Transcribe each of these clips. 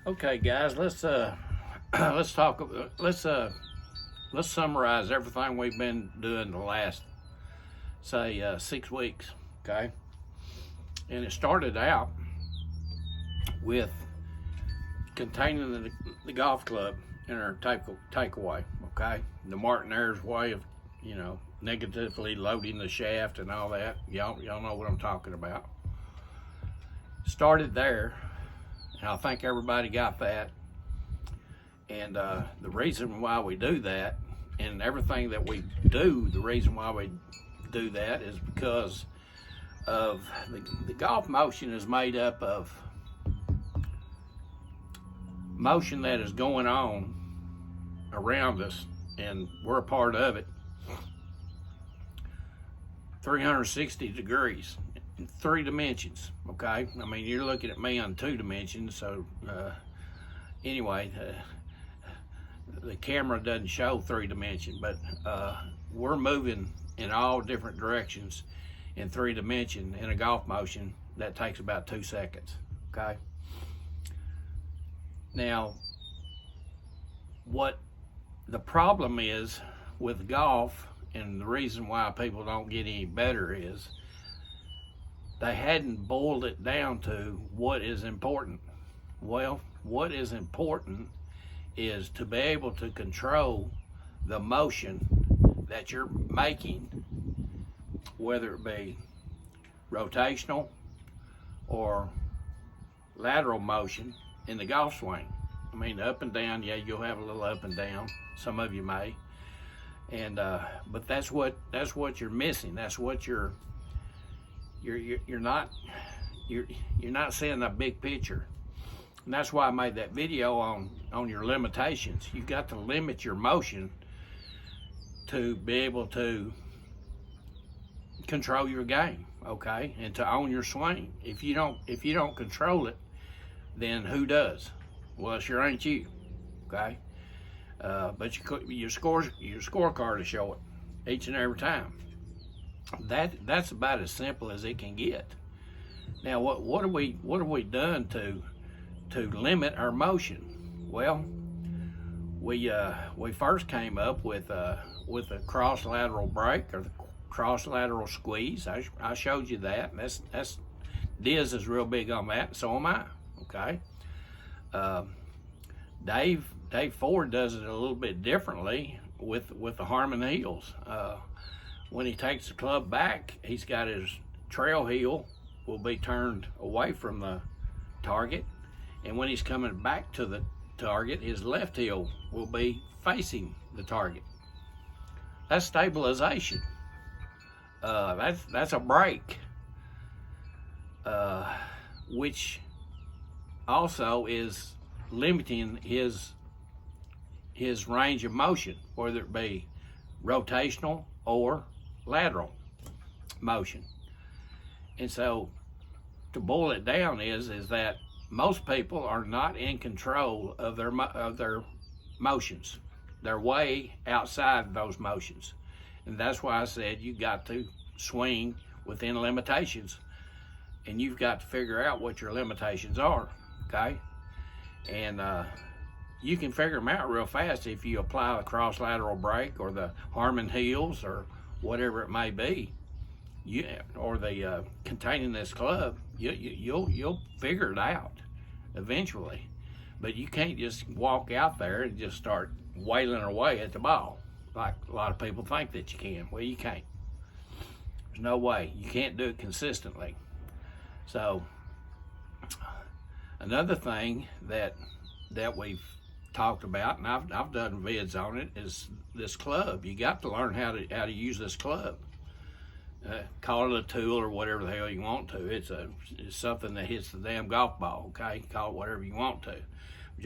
Okay, guys, let's talk. Let's summarize everything we've been doing the last, say, 6 weeks. Okay, and it started out with containing the golf club in our takeaway. Okay, the Martinaire's way of, negatively loading the shaft and all that. Y'all know what I'm talking about. Started there, and I think everybody got that. And the reason why we do that, and everything that we do, the reason why we do that is because of the golf motion is made up of motion that is going on around us, and we're a part of it. 360 degrees in 3 dimensions. Okay, I mean, you're looking at me on 2 dimensions, so anyway. The camera doesn't show 3 dimension, but we're moving in all different directions in 3 dimension in a golf motion that takes about 2 seconds. Okay. Now, what the problem is with golf, and the reason why people don't get any better, is they hadn't boiled it down to what is important. Well, what is important is to be able to control the motion that you're making, whether it be rotational or lateral motion in the golf swing. I mean, up and down, yeah, you'll have a little up and down. Some of you may, and but that's what you're missing. That's what you're not seeing the big picture. And that's why I made that video on your limitations. You've got to limit your motion to be able to control your game, okay, and to own your swing. If you don't control it, then who does? Well, it sure ain't you, okay. But your scorecard will show it each and every time. That's about as simple as it can get. Now, what have we done to limit our motion? Well, we first came up with a cross lateral break, or the cross lateral squeeze. I showed you that. That's Diz is real big on that, and so am I. Okay. Dave Ford does it a little bit differently with the Harmon heels. When he takes the club back, he's got his trail heel will be turned away from the target, and when he's coming back to the target, his left heel will be facing the target. That's stabilization. That's a break, which also is limiting his range of motion, whether it be rotational or lateral motion. And so, to boil it down, is that most people are not in control of their motions. They're way outside those motions, and that's why I said you got to swing within limitations, and you've got to figure out what your limitations are. Okay, and you can figure them out real fast if you apply the cross lateral break or the Harmon heels or whatever it may be, or the containing this club. You'll figure it out eventually, but you can't just walk out there and just start wailing away at the ball like a lot of people think that you can. Well, you can't. There's no way. You can't do it consistently. So another thing that we've talked about, and I've done vids on it, is this club. You got to learn how to use this club. Call it a tool or whatever the hell you want to. It's something that hits the damn golf ball. Okay, call it whatever you want to,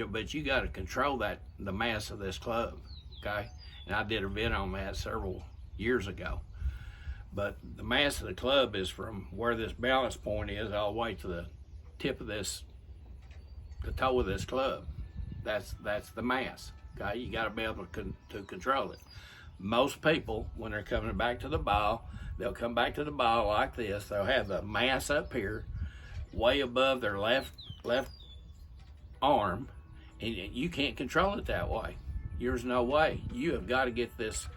but you got to control the mass of this club. Okay, and I did a vid on that several years ago. But the mass of the club is from where this balance point is all the way to the tip of the toe of this club. That's the mass. Okay, you got to be able to control it. Most people, when they're coming back to the ball, they'll come back to the ball like this. They'll have the mass up here, way above their left arm, and you can't control it that way. There's no way. You have got to get this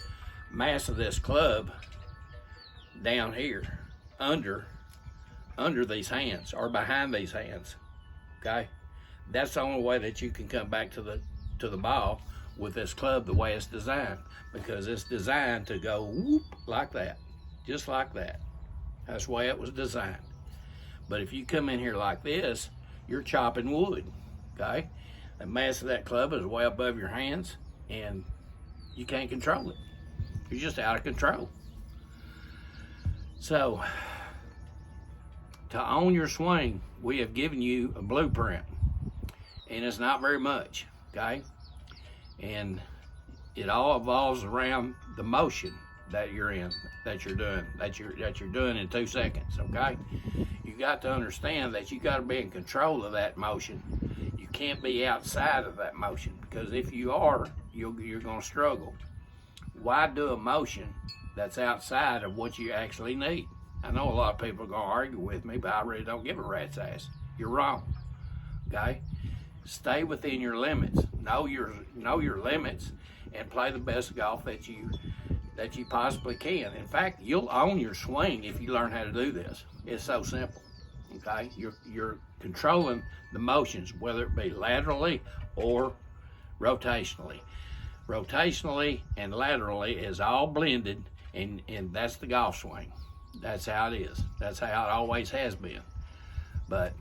mass of this club down here, under these hands or behind these hands. Okay, that's the only way that you can come back to the ball with this club the way it's designed, because it's designed to go whoop like that, just like that. That's the way it was designed. But if you come in here like this, you're chopping wood. Okay, the mass of that club is way above your hands, and you can't control it. You're just out of control. So, to own your swing, we have given you a blueprint, and it's not very much, okay? And it all evolves around the motion that you're in, that you're doing in 2 seconds, okay? You got to understand that you got to be in control of that motion. You can't be outside of that motion, because if you are, you're going to struggle. Why do a motion that's outside of what you actually need? I know a lot of people are going to argue with me, but I really don't give a rat's ass. You're wrong. Okay? Stay within your limits. Know your limits, and play the best golf that you possibly can. In fact, you'll own your swing if you learn how to do this. It's so simple. Okay? You're controlling the motions, whether it be laterally or rotationally. Rotationally and laterally is all blended, and that's the golf swing. That's how it is. That's how it always has been. But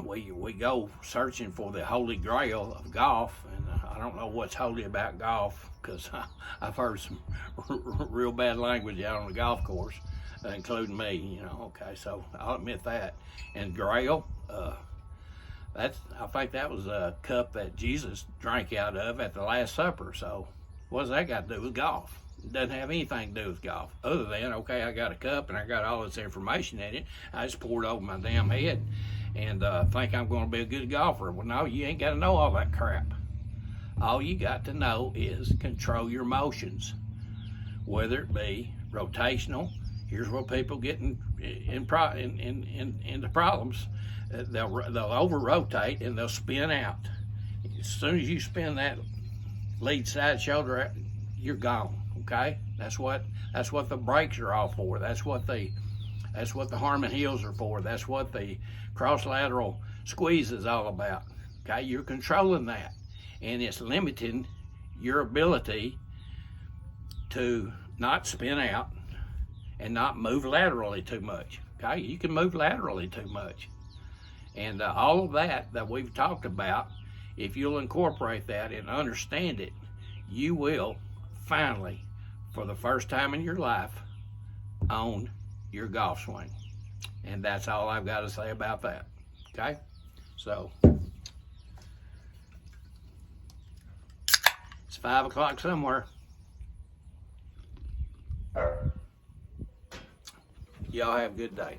we go searching for the holy grail of golf, and I don't know what's holy about golf, because I've heard some real bad language out on the golf course, including me, you know. Okay, so I'll admit that. And grail, I think that was a cup that Jesus drank out of at the Last Supper. So what's that got to do with golf? It doesn't have anything to do with golf, other than, okay, I got a cup and I got all this information in it. I just poured over my damn head and think I'm going to be a good golfer. Well, no, you ain't got to know all that crap. All you got to know is control your motions, whether it be rotational. Here's where people get into problems. They'll over rotate and they'll spin out. As soon as you spin that lead side shoulder, you're gone. Okay, that's what the brakes are all for. That's what the Harmon heels are for. That's what the cross lateral squeeze is all about. Okay, you're controlling that, and it's limiting your ability to not spin out and not move laterally too much. Okay, you can move laterally too much. And all of that we've talked about, if you'll incorporate that and understand it, you will finally, for the first time in your life, own your golf swing. And that's all I've got to say about that. Okay? So, it's 5 o'clock somewhere. Y'all have a good day.